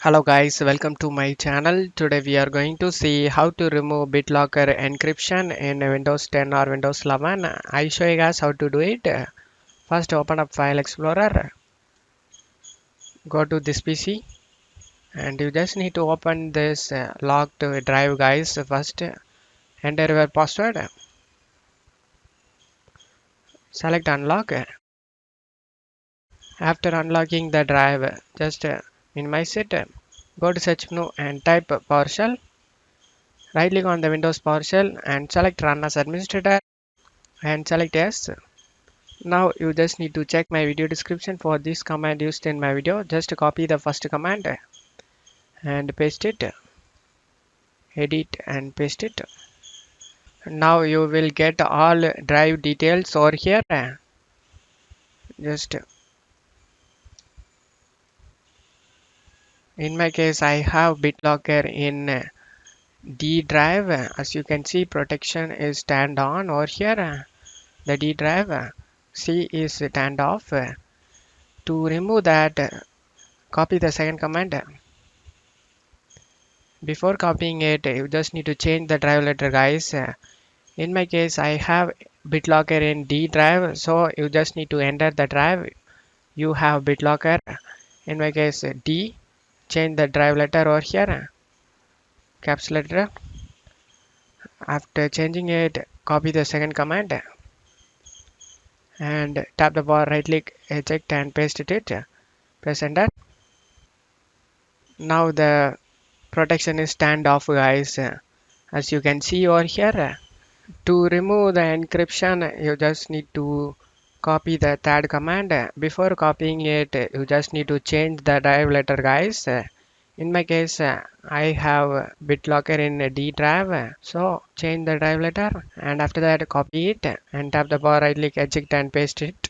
Hello guys, welcome to my channel. Today we are going to see how to remove BitLocker encryption in Windows 10 or Windows 11. I show you guys how to do it. First open up File Explorer, go to this PC and you just need to open this locked drive guys. First enter your password, select unlock. After unlocking the drive, just minimize it. Go to search menu and type PowerShell. Right click on the Windows PowerShell and select Run as Administrator and select Yes. Now you just need to check my video description for this command used in my video. Just copy the first command and paste it, edit and paste it. Now you will get all drive details over here. Just in my case I have BitLocker in D drive. As you can see, protection is turned on over here. The D drive, C is turned off. To remove that, copy the second command. Before copying it, you just need to change the drive letter guys. In my case I have BitLocker in D drive, so you just need to enter the drive you have BitLocker. In my case D, change the drive letter over here, caps letter. After changing it, copy the second command and tap the bar, right click, eject and paste it. Press enter. Now the protection is turned off guys, as you can see over here. To remove the encryption, you just need to copy the third command. Before copying it, you just need to change the drive letter guys. In my case, I have BitLocker in D drive, so change the drive letter and after that copy it and tap the bar, right click, eject and paste it.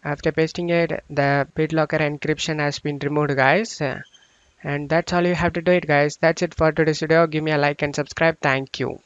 After pasting it, the BitLocker encryption has been removed guys. And that's all you have to do it guys. That's it for today's video. Give me a like and subscribe. Thank you.